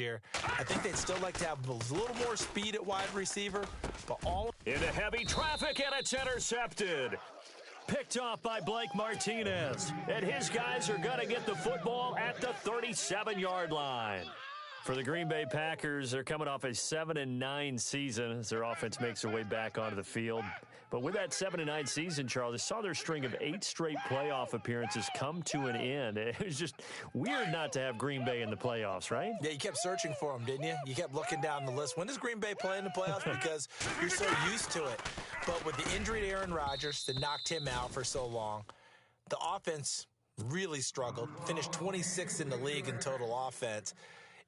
here. I think they'd still like to have a little more speed at wide receiver, but all into heavy traffic, and it's intercepted. Picked off by Blake Martinez, and his guys are going to get the football at the 37-yard line. For the Green Bay Packers, they're coming off a 7-9 season as their offense makes their way back onto the field. But with that 7-9 season, Charles, they saw their string of 8 straight playoff appearances come to an end. It was just weird not to have Green Bay in the playoffs, right? Yeah, you kept searching for them, didn't you? You kept looking down the list. When does Green Bay play in the playoffs? Because you're so used to it. But with the injury to Aaron Rodgers that knocked him out for so long, the offense really struggled, finished 26th in the league in total offense.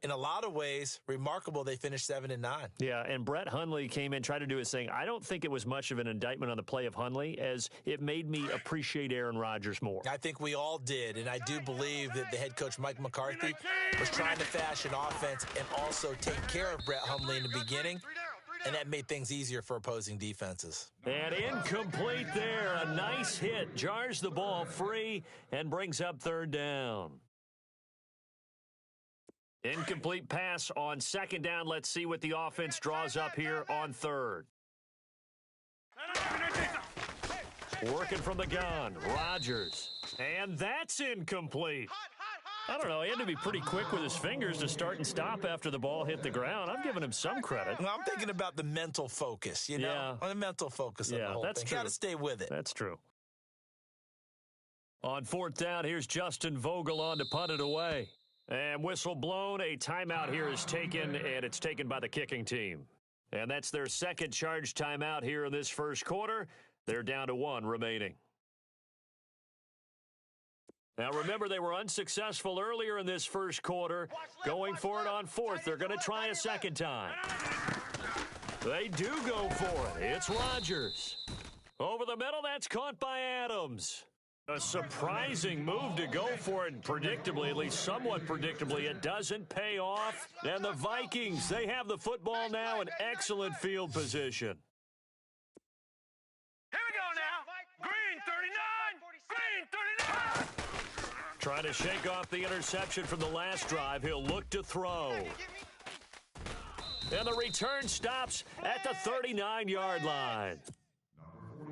In a lot of ways, remarkable they finished 7-9. Yeah, and Brett Hundley came in, tried to do his thing. I don't think it was much of an indictment on the play of Hundley, as it made me appreciate Aaron Rodgers more. I think we all did, and I do believe that the head coach, Mike McCarthy, was trying to fashion offense and also take care of Brett Hundley in the beginning, and that made things easier for opposing defenses. And incomplete there. A nice hit. Jars the ball free and brings up third down. Incomplete pass on second down. Let's see what the offense draws up here on third. Working from the gun, Rodgers. And that's incomplete. I don't know. He had to be pretty quick with his fingers to start and stop after the ball hit the ground. I'm giving him some credit. Well, I'm thinking about the mental focus, you know? Yeah. The mental focus of the whole that's thing. true. Got to stay with it. That's true. On fourth down, here's Justin Vogel on to punt it away. And whistle blown, a timeout here is taken, and it's taken by the kicking team. And that's their second charge timeout here in this first quarter. They're down to 1 remaining. Now, remember, they were unsuccessful earlier in this first quarter. Going for it on fourth. They're going to try a second time. They do go for it. It's Rodgers. Over the middle, that's caught by Adams. A surprising move to go for it, predictably, at least somewhat predictably. It doesn't pay off. And the Vikings, they have the football now in excellent field position. Here we go now. Green 39. Green 39. Trying to shake off the interception from the last drive. He'll look to throw. And the return stops at the 39-yard line.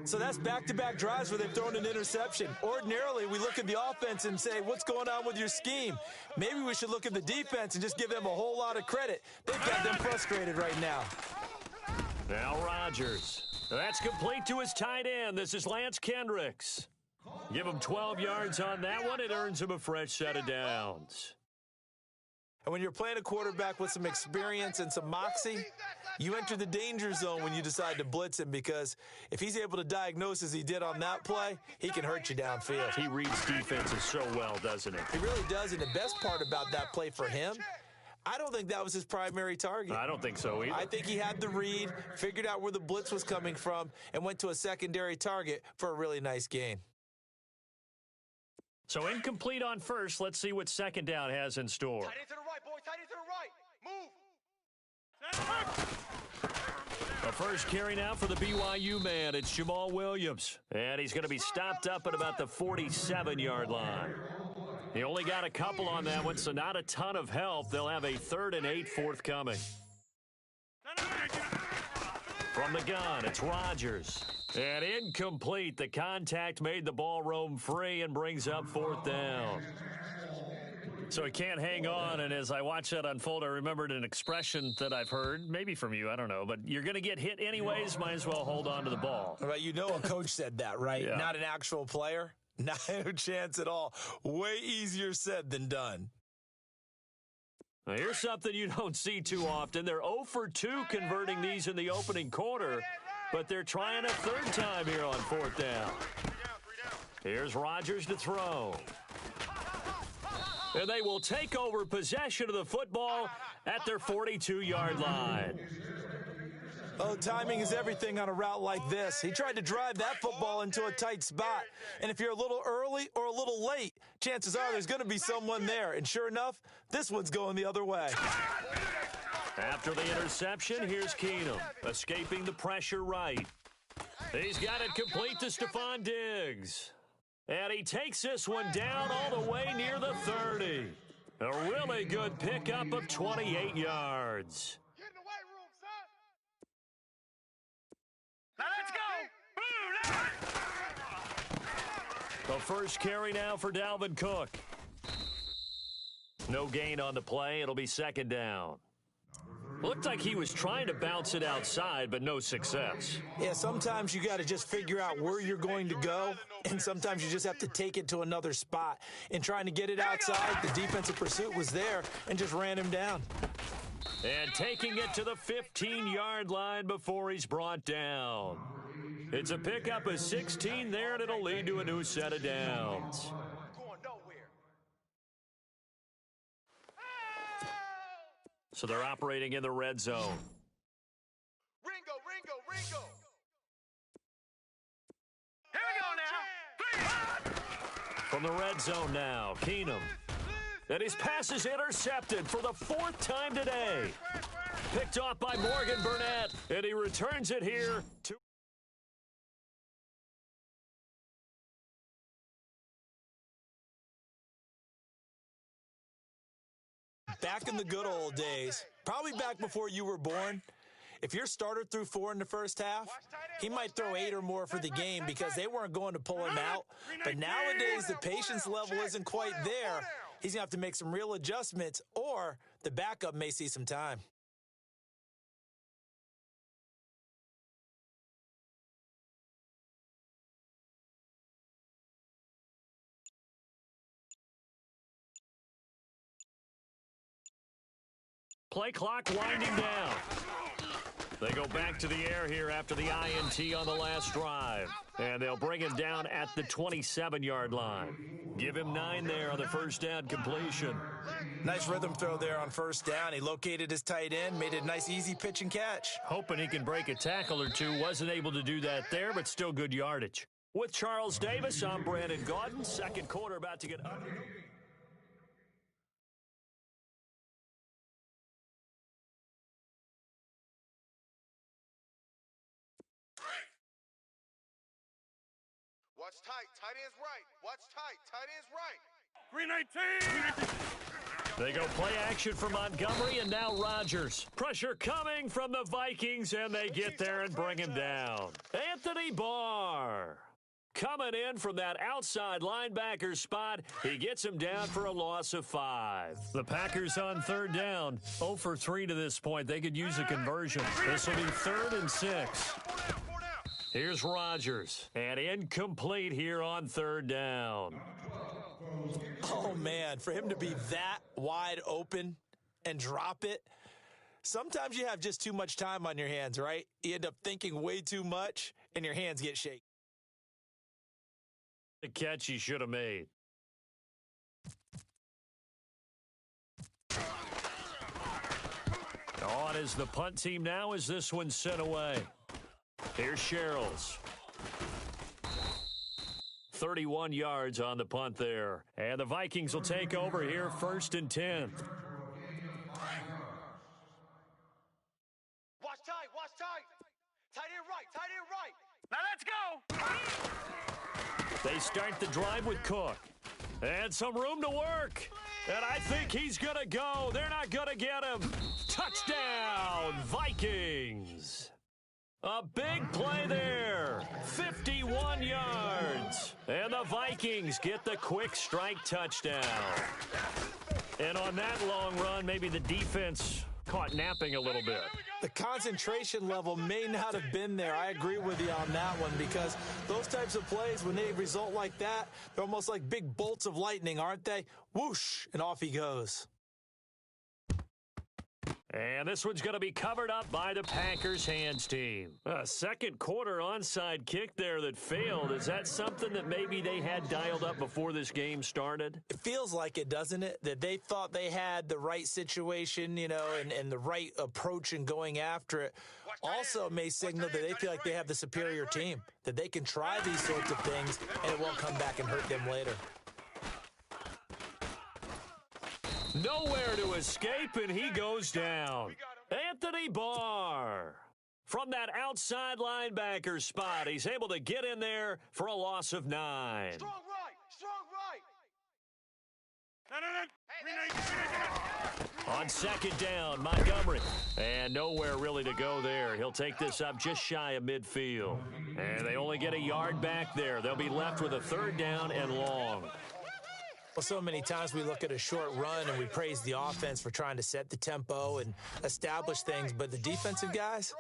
So that's back-to-back drives where they've thrown an interception. Ordinarily, we look at the offense and say, what's going on with your scheme? Maybe we should look at the defense and just give them a whole lot of credit. They've got them frustrated right now. Now Rodgers. That's complete to his tight end. This is Lance Kendricks. Give him 12 yards on that one. It earns him a fresh set of downs. And when you're playing a quarterback with some experience and some moxie, you enter the danger zone when you decide to blitz him, because if he's able to diagnose as he did on that play, he can hurt you downfield. He reads defenses so well, doesn't he? He really does, and the best part about that play for him, I don't think that was his primary target. I don't think so either. I think he had the read, figured out where the blitz was coming from, and went to a secondary target for a really nice gain. So incomplete on first. Let's see what second down has in store. Tight end to the right, boys. Tight end to the right. Move. The first carry now for the BYU man. It's Jamal Williams. And he's going to be stopped up at about the 47-yard line. He only got a couple on that one, so not a ton of help. They'll have a 3rd and 8 forthcoming. From the gun, it's Rodgers. And incomplete. The contact made the ball roam free and brings up 4th down. So he can't hang on, and as I watch that unfold, I remembered an expression that I've heard, maybe from you, I don't know, but you're going to get hit anyways, might as well hold on to the ball. Right, you know a coach said that, right? Yeah. Not an actual player. Not a chance at all. Way easier said than done. Now, here's something you don't see too often. They're 0 for 2 converting these in the opening quarter, but they're trying a third time here on 4th down. Here's Rodgers to throw. And they will take over possession of the football at their 42-yard line. Oh, timing is everything on a route like this. He tried to drive that football into a tight spot. And if you're a little early or a little late, chances are there's going to be someone there. And sure enough, this one's going the other way. After the interception, here's Keenum, escaping the pressure right. He's got it complete to Stephon Diggs. And he takes this one down all the way near the 30. A really good pickup of 28 yards. Get in the weight room, son. Now let's go. The first carry now for Dalvin Cook. No gain on the play. It'll be second down. Looked like he was trying to bounce it outside, but no success. Yeah, sometimes you got to just figure out where you're going to go, and sometimes you just have to take it to another spot. In trying to get it outside, the defensive pursuit was there and just ran him down. And taking it to the 15-yard line before he's brought down. It's a pickup of 16 there, and it'll lead to a new set of downs. Going nowhere. So they're operating in the red zone. Ringo. Here we go now. From the red zone now, Keenum. And his pass is intercepted for the fourth time today. Picked off by Morgan Burnett, and he returns it here to... Back in the good old days, probably back before you were born, if your starter threw 4 in the first half, he might throw 8 or more for the game because they weren't going to pull him out. But nowadays, the patience level isn't quite there. He's going to have to make some real adjustments, or the backup may see some time. Play clock winding down. They go back to the air here after the INT on the last drive. And they'll bring him down at the 27-yard line. Give him 9 there on the first down completion. Nice rhythm throw there on first down. He located his tight end, made it a nice, easy pitch and catch. Hoping he can break a tackle or two. Wasn't able to do that there, but still good yardage. With Charles Davis, I'm Brandon Gaudin. Second quarter about to get up. Watch tight. Tight end's right. Watch tight. Tight end's right. Green 19! They go play action for Montgomery, and now Rodgers. Pressure coming from the Vikings, and they get there and bring him down. Anthony Barr coming in from that outside linebacker spot. He gets him down for a loss of 5. The Packers on third down. 0 for 3 to this point. They could use a conversion. This will be 3rd and 6. Here's Rodgers, and incomplete here on third down. Oh, man, for him to be that wide open and drop it, sometimes you have just too much time on your hands, right? You end up thinking way too much, and your hands get shaky. The catch he should have made. On is the punt team now as this one's sent away. Here's Sherrills. 31 yards on the punt there. And the Vikings will take over here 1st and 10. Watch tight. Watch tight. Tight end right. Tight end right. Now let's go. They start the drive with Cook. And some room to work. And I think he's going to go. They're not going to get him. Touchdown, Vikings. A big play there. 51 yards. And the Vikings get the quick strike touchdown. And on that long run, maybe the defense caught napping a little bit. The concentration level may not have been there. I agree with you on that one because those types of plays, when they result like that, they're almost like big bolts of lightning, aren't they? Whoosh, and off he goes. And this one's going to be covered up by the Packers hands team. A second quarter onside kick there that failed. Is that something that maybe they had dialed up before this game started? It feels like it, doesn't it? That they thought they had the right situation, you know, and the right approach in going after it. Also may signal that they feel like they have the superior team, that they can try these sorts of things and it won't come back and hurt them later. Nowhere to escape, and he goes down. Anthony Barr. From that outside linebacker spot, he's able to get in there for a loss of 9. Strong right. Strong right. On second down, Montgomery. And nowhere really to go there. He'll take this up just shy of midfield. And they only get a yard back there. They'll be left with a third down and long. Well, so many times we look at a short run and we praise the offense for trying to set the tempo and establish things, but the defensive guys,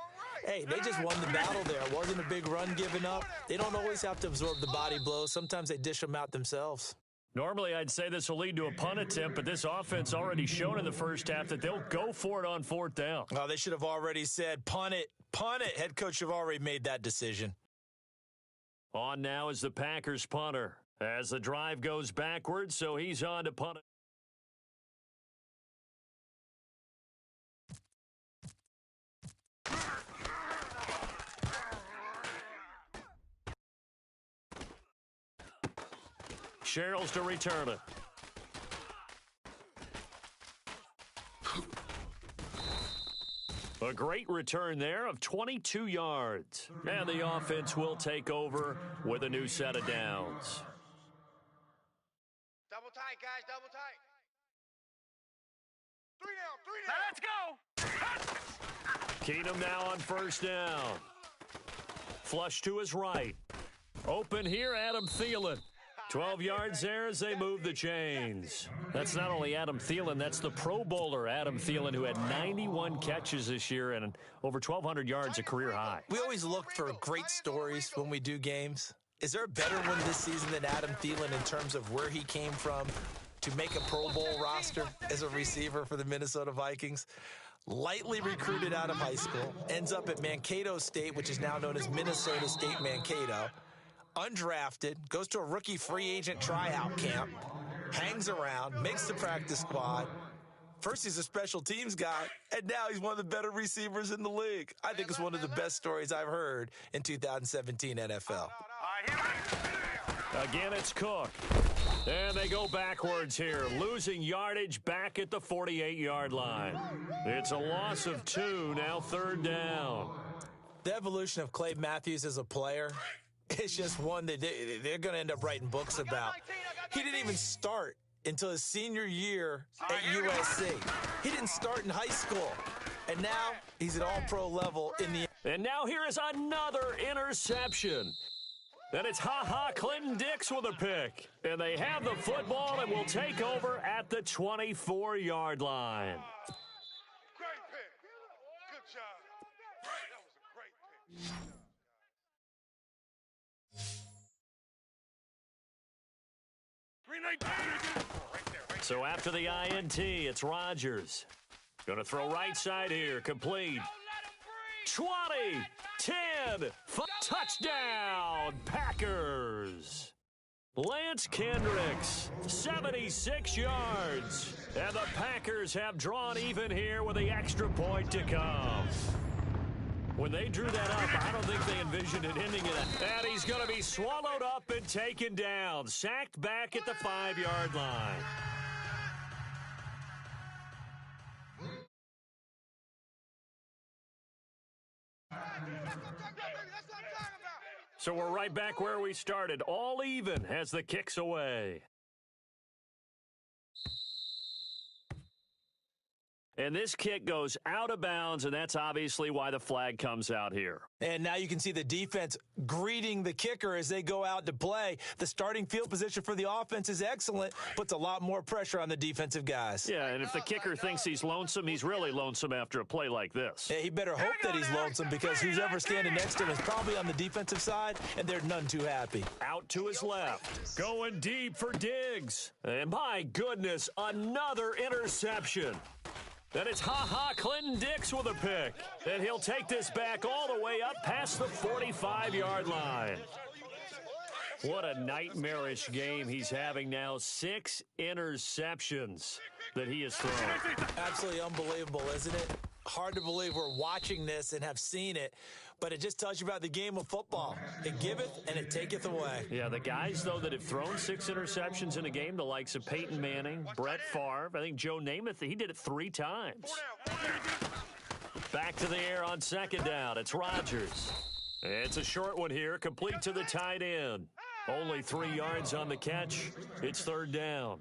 hey, they just won the battle there. It wasn't a big run given up. They don't always have to absorb the body blows. Sometimes they dish them out themselves. Normally, I'd say this will lead to a punt attempt, but this offense already shown in the first half that they'll go for it on fourth down. Oh, they should have already said, punt it, punt it. Head coach have already made that decision. On now is the Packers punter. As the drive goes backwards, so he's on to punt it. Sherrills to return it. A great return there of 22 yards. And the offense will take over with a new set of downs. Double tight, guys, double tight. 3 down, 3 down. Now let's go. Keenum now on first down. Flush to his right. Open here, Adam Thielen. 12 yards there as they move the chains. That's not only Adam Thielen, that's the Pro Bowler Adam Thielen, who had 91 catches this year and over 1,200 yards, a career high. We always look for great stories when we do games. Is there a better one this season than Adam Thielen in terms of where he came from to make a Pro Bowl roster as a receiver for the Minnesota Vikings? Lightly recruited out of high school, ends up at Mankato State, which is now known as Minnesota State Mankato. Undrafted, goes to a rookie free agent tryout camp, hangs around, makes the practice squad. First, he's a special teams guy, and now he's one of the better receivers in the league. I think it's one of the best stories I've heard in 2017 NFL. Again, it's Cook. And they go backwards here, losing yardage back at the 48-yard line. It's a loss of 2, now third down. The evolution of Clay Matthews as a player, it's just one that they're going to end up writing books about. He didn't even start until his senior year at USC. He didn't start in high school. And now he's at all-pro level in the... And now here is another interception. And it's Clinton Dix with a pick. And they have the football and will take over at the 24-yard line. Great pick. Good job. That was a great pick. So after the INT, it's Rodgers. Going to throw right side here, complete. 20, 10, touchdown, Packers. Lance Kendricks, 76 yards. And the Packers have drawn even here with the extra point to come. When they drew that up, I don't think they envisioned it ending in that. And he's going to be swallowed up and taken down. Sacked back at the 5-yard line. So we're right back where we started. All even as the kick's away. And this kick goes out of bounds, and that's obviously why the flag comes out here. And now you can see the defense greeting the kicker as they go out to play. The starting field position for the offense is excellent, puts a lot more pressure on the defensive guys. Yeah, and if the kicker thinks he's lonesome, he's really lonesome after a play like this. Yeah, he better hope that he's lonesome because who's ever standing next to him is probably on the defensive side, and they're none too happy. Out to his left. Going deep for Diggs. And my goodness, another interception. And it's Clinton Dix with a pick. And he'll take this back all the way up past the 45-yard line. What a nightmarish game he's having now. 6 interceptions that he has thrown. Absolutely unbelievable, isn't it? Hard to believe we're watching this and have seen it, but it just tells you about the game of football. It giveth and it taketh away. Yeah, the guys, though, that have thrown 6 interceptions in a game, the likes of Peyton Manning, Brett Favre, I think Joe Namath, he did it 3 times. Back to the air on second down. It's Rodgers. It's a short one here, complete to the tight end. Only 3 yards on the catch. It's third down.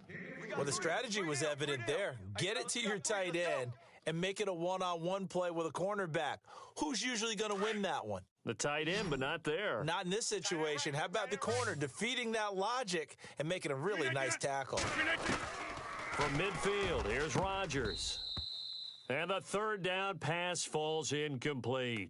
Well, the strategy was evident there. Get it to your tight end and make it a one-on-one play with a cornerback. Who's usually going to win that one? The tight end, but not there. Not in this situation. How about the corner defeating that logic and making a really nice tackle? From midfield, here's Rodgers. And the third down pass falls incomplete.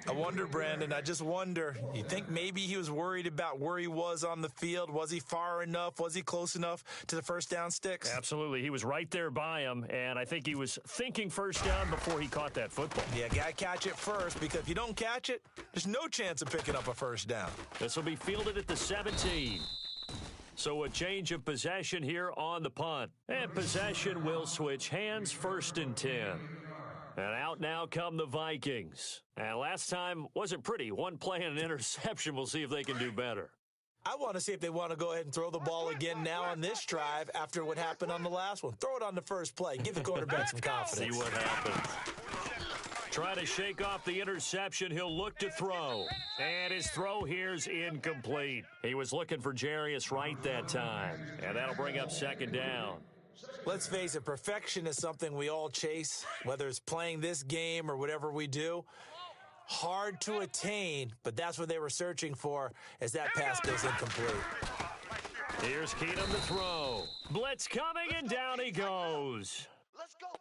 I wonder, Brandon, I just wonder, you think maybe he was worried about where he was on the field? Was he far enough? Was he close enough to the first down sticks? Absolutely. He was right there by him, and I think he was thinking first down before he caught that football. Yeah, got to catch it first, because if you don't catch it, there's no chance of picking up a first down. This will be fielded at the 17. So a change of possession here on the punt. And possession will switch hands, 1st and 10. And out now come the Vikings. And last time wasn't pretty. One play and an interception. We'll see if they can do better. I want to see if they want to go ahead and throw the ball again now on this drive after what happened on the last one. Throw it on the first play. Give the quarterback some confidence. See what happens. Try to shake off the interception. He'll look to throw. And his throw here's incomplete. He was looking for Jarius Wright that time. And that'll bring up 2nd down. Let's face it, perfection is something we all chase, whether it's playing this game or whatever we do. Hard to attain, but that's what they were searching for as that pass goes incomplete. Here's Keenum to throw. Blitz coming, and down he goes.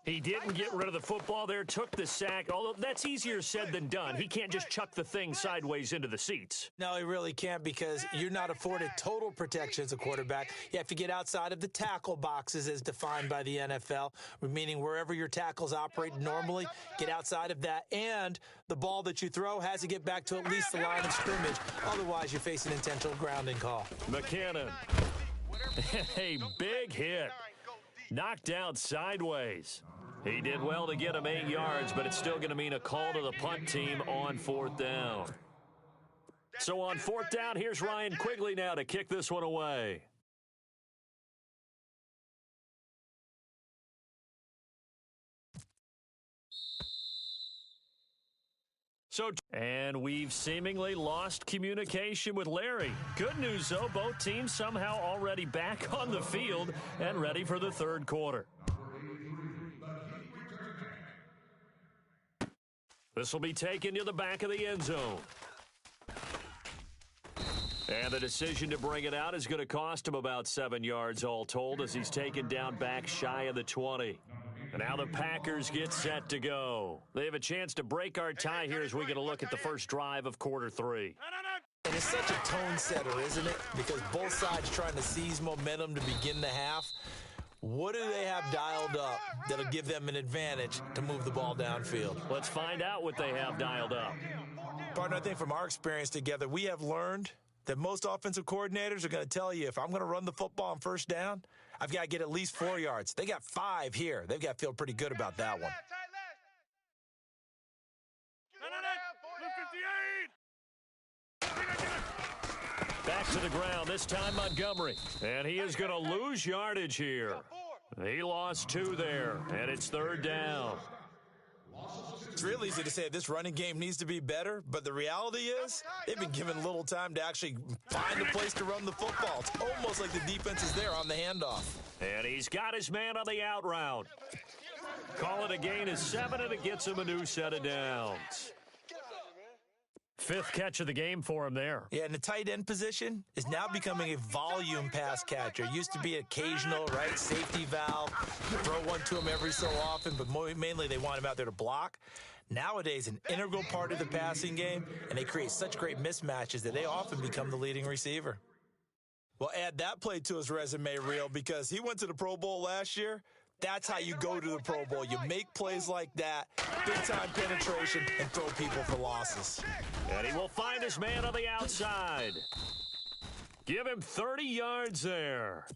He didn't get rid of the football there, took the sack, although that's easier said than done. He can't just chuck the thing sideways into the seats. No, he really can't, because you're not afforded total protection as a quarterback. You have to get outside of the tackle boxes as defined by the NFL, meaning wherever your tackles operate normally, get outside of that, and the ball that you throw has to get back to at least the line of scrimmage. Otherwise, you face an intentional grounding call. McKinnon. A big hit. Knocked out sideways. He did well to get him 8 yards, but it's still going to mean a call to the punt team on 4th down. So on 4th down, here's Ryan Quigley now to kick this one away. And we've seemingly lost communication with Larry. Good news, though, both teams somehow already back on the field and ready for the 3rd quarter. This will be taken to the back of the end zone. And the decision to bring it out is going to cost him about 7 yards all told, as he's taken down back shy of the 20. And now the Packers get set to go. They have a chance to break our tie here as we get a look at the first drive of quarter 3. And it's such a tone setter, isn't it? Because both sides trying to seize momentum to begin the half. What do they have dialed up that'll give them an advantage to move the ball downfield? Let's find out what they have dialed up. Partner, I think from our experience together, we have learned that most offensive coordinators are going to tell you, if I'm going to run the football on 1st down, I've got to get at least 4 yards. They got 5 here. They've got to feel pretty good about that one. Back to the ground, this time Montgomery. And he is going to lose yardage here. He lost 2 there, and it's 3rd down. It's real easy to say this running game needs to be better, but the reality is they've been given little time to actually find a place to run the football. It's almost like the defense is there on the handoff. And he's got his man on the out route. Call it a gain of 7, and it gets him a new set of downs. 5th catch of the game for him there. Yeah, and the tight end position is now becoming a volume pass catcher. It used to be occasional, right, safety valve. Throw one to him every so often, but mainly they want him out there to block. Nowadays, an integral part of the passing game, and they create such great mismatches that they often become the leading receiver. Well, add that play to his resume reel, because he went to the Pro Bowl last year. That's how you go to the Pro Bowl. You make plays like that, big-time penetration, and throw people for losses. And he will find his man on the outside. Give him 30 yards there.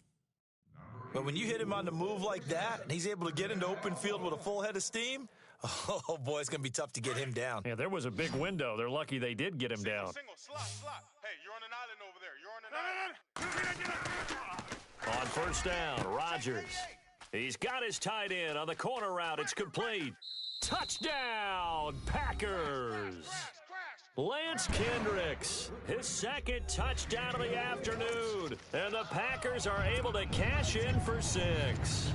But when you hit him on the move like that, and he's able to get into open field with a full head of steam, oh, boy, it's going to be tough to get him down. Yeah, there was a big window. They're lucky they did get him down. Single, slot. Hey, you're on an island over there. You're on an island. On 1st down, Rodgers. He's got his tight end on the corner route. It's complete. Touchdown, Packers. Lance Kendricks, his second touchdown of the afternoon. And the Packers are able to cash in for 6.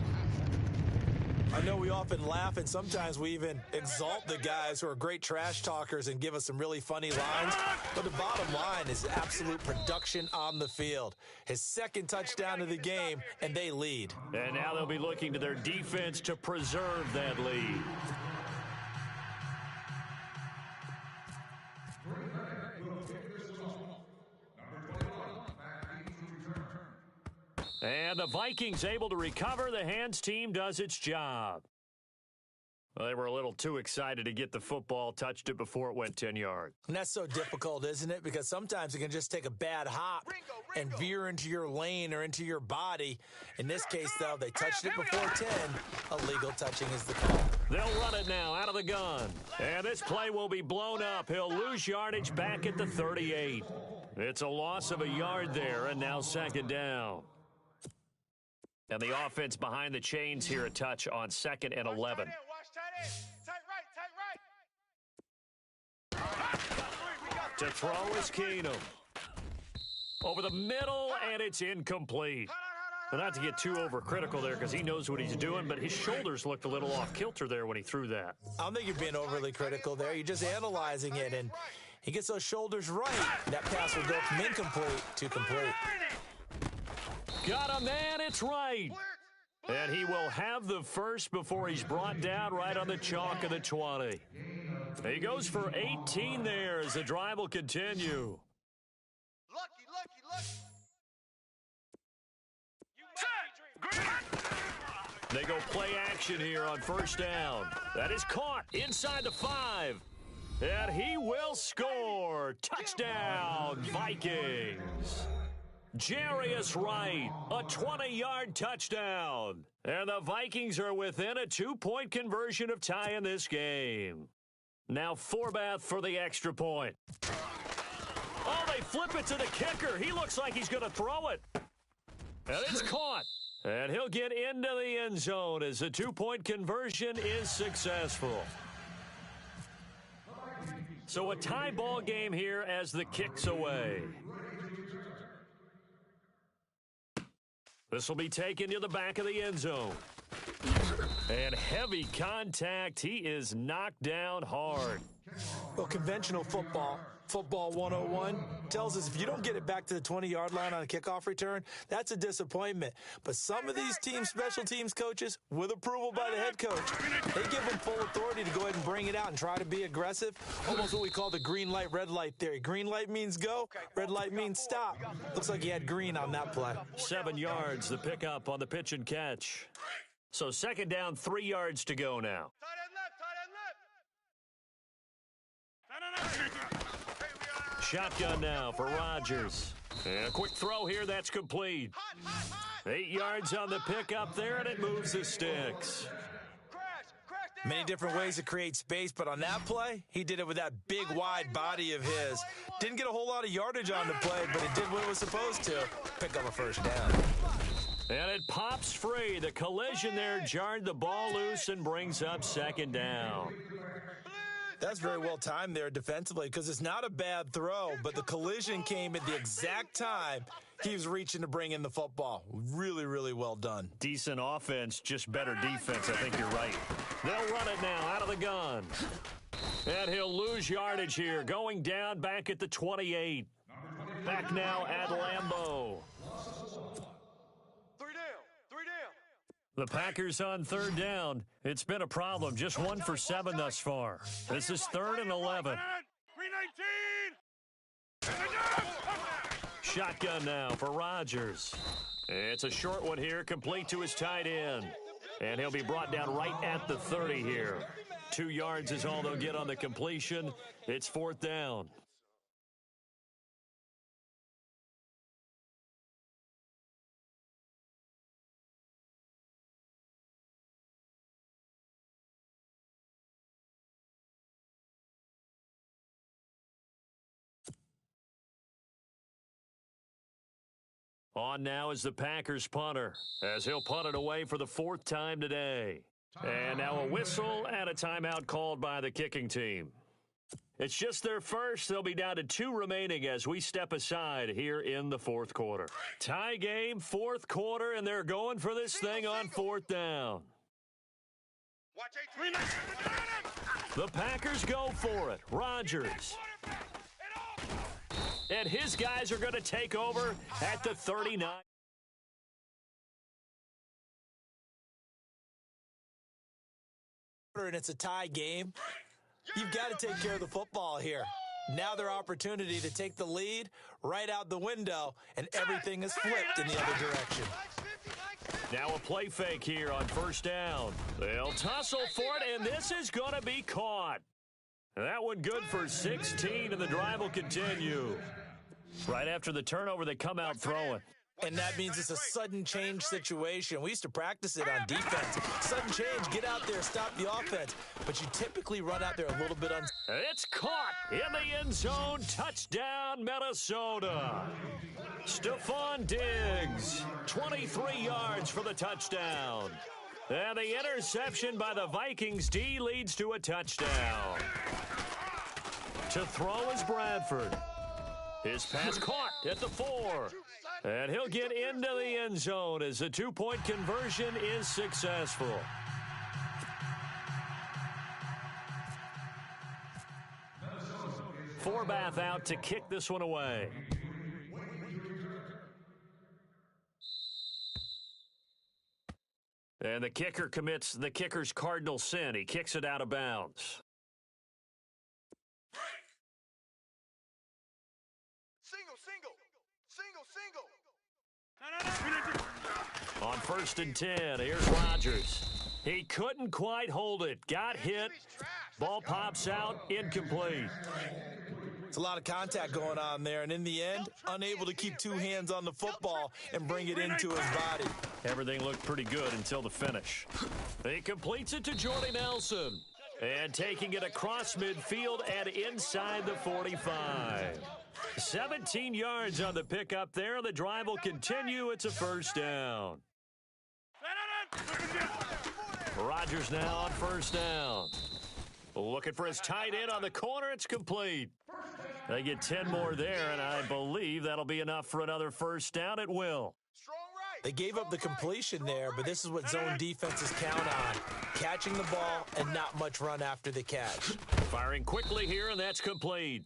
I know we often laugh, and sometimes we even exalt the guys who are great trash talkers and give us some really funny lines. But the bottom line is absolute production on the field. His second touchdown of the game, and they lead. And now they'll be looking to their defense to preserve that lead. And the Vikings able to recover. The hands team does its job. Well, they were a little too excited to get the football, touched it before it went 10 yards. And that's so difficult, isn't it? Because sometimes it can just take a bad hop and veer into your lane or into your body. In this case, though, they touched it before 10. Illegal touching is the call. They'll run it now out of the gun. And this play will be blown up. He'll lose yardage back at the 38. It's a loss of a yard there, and now second down. And the offense behind the chains here a touch on 2nd and 11. To throw is Keenum. Over the middle, and it's incomplete. But not to get too overcritical there because he knows what he's doing, but his shoulders looked a little off kilter there when he threw that. I don't think you're being overly critical there. You're just analyzing it, and he gets those shoulders right. That pass will go from incomplete to complete. Got a man, it's right. And he will have the first before he's brought down right on the chalk of the 20. He goes for 18 there as the drive will continue. They go play action here on first down. That is caught inside the 5. And he will score. Touchdown, Vikings. Jarius Wright, a 20-yard touchdown. And the Vikings are within a 2-point conversion of tying this game. Now Forbath for the extra point. Oh, they flip it to the kicker. He looks like he's going to throw it. And it's caught. And he'll get into the end zone as the 2-point conversion is successful. So a tie ball game here as the kick's away. This will be taken to the back of the end zone. And heavy contact. He is knocked down hard. Well, conventional football 101, tells us if you don't get it back to the 20-yard line on a kickoff return, that's a disappointment. But some of these teams, special teams coaches, with approval by the head coach, they give them full authority to go ahead and bring it out and try to be aggressive. Almost what we call the green light, red light theory. Green light means go, red light means stop. Looks like he had green on that play. 7 yards, the pickup on the pitch and catch. So second down, 3 yards to go now. Shotgun now for Rodgers. And a quick throw here, that's complete. 8 yards on the pickup there, and it moves the sticks. Many different ways to create space, but on that play, he did it with that big, wide body of his. Didn't get a whole lot of yardage on the play, but it did what it was supposed to. Pick up a first down. And it pops free. The collision there jarred the ball loose and brings up second down. That's very well timed there defensively because it's not a bad throw, but the collision came at the exact time he was reaching to bring in the football. Really, really well done. Decent offense, just better defense. I think you're right. They'll run it now out of the gun. And he'll lose yardage here, going down back at the 28. Back now at Lambeau. The Packers on third down. It's been a problem. Just 1 for 7 thus far. This is 3rd and 11. 319. Shotgun now for Rodgers. It's a short one here, complete to his tight end. And he'll be brought down right at the 30 here. 2 yards is all they'll get on the completion. It's 4th down. On now is the Packers punter, as he'll punt it away for the 4th time today. And now a whistle and a timeout called by the kicking team. It's just their first. They'll be down to 2 remaining as we step aside here in the fourth quarter. Tie game, fourth quarter, and they're going for this thing on fourth down. Watch 18. The Packers go for it. Rodgers. And his guys are going to take over at the 39. And it's a tie game. You've got to take care of the football here. Now their opportunity to take the lead right out the window, and everything is flipped in the other direction. Now a play fake here on first down. They'll tussle for it, and this is going to be caught. That one good for 16, and the drive will continue. Right after the turnover, they come out throwing. And that means it's a sudden change situation. We used to practice it on defense. Sudden change, get out there, stop the offense. But you typically run out there a little bit It's caught in the end zone. Touchdown, Minnesota. Stephon Diggs, 23 yards for the touchdown. And the interception by the Vikings D leads to a touchdown. To throw is Bradford. His pass caught at the 4. And he'll get into the end zone as the 2-point conversion is successful. Forbath out to kick this one away. And the kicker commits the kicker's cardinal sin. He kicks it out of bounds. On 1st and 10, here's Rodgers. He couldn't quite hold it. Got hit. Ball pops out. Incomplete. It's a lot of contact going on there, and in the end, unable to keep 2 hands on the football and bring it into his body. Everything looked pretty good until the finish. He completes it to Jordy Nelson. And taking it across midfield and inside the 45. 17 yards on the pickup there. The drive will continue. It's a first down. Rodgers now on first down. Looking for his tight end on the corner. It's complete. They get 10 more there, and I believe that'll be enough for another first down. It will. They gave up the completion there, but this is what zone defenses count on. Catching the ball and not much run after the catch. Firing quickly here, and that's complete.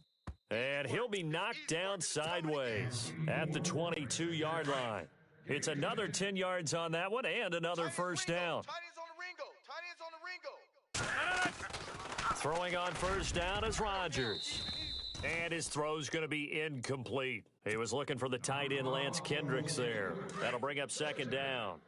And he'll be knocked down sideways at the 22-yard line. It's another 10 yards on that one and another first down. Throwing on first down is Rodgers. And his throw's going to be incomplete. He was looking for the tight end Lance Kendricks there. That'll bring up second down.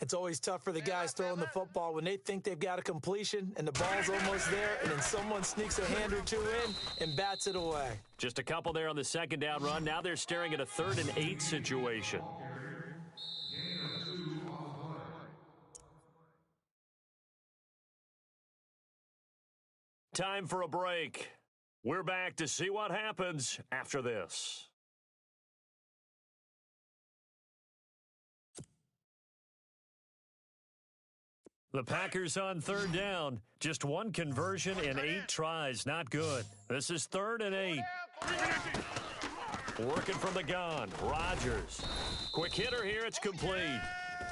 It's always tough for the guys throwing the football when they think they've got a completion and the ball's almost there, and then someone sneaks a hand or 2 in and bats it away. Just a couple there on the second down run. Now they're staring at a 3rd and 8 situation. Time for a break. We're back to see what happens after this. The Packers on 3rd down. Just 1 conversion in 8 tries. Not good. This is 3rd and 8. Working from the gun. Rodgers. Quick hitter here. It's complete.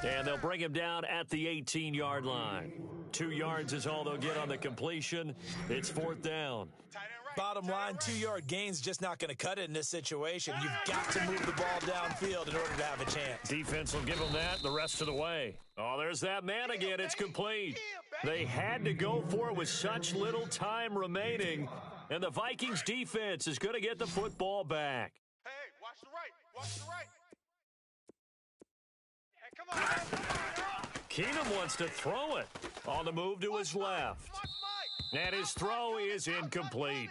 And they'll bring him down at the 18-yard line. 2 yards is all they'll get on the completion. It's 4th down. Bottom line, 2-yard gain's just not going to cut it in this situation. You've got to move the ball downfield in order to have a chance. Defense will give them that the rest of the way. Oh, there's that man again. It's complete. They had to go for it with such little time remaining, and the Vikings defense is going to get the football back. Hey, watch the right. Watch the right. Hey, come on. Keenum wants to throw it. On the move to his left. And his throw is incomplete.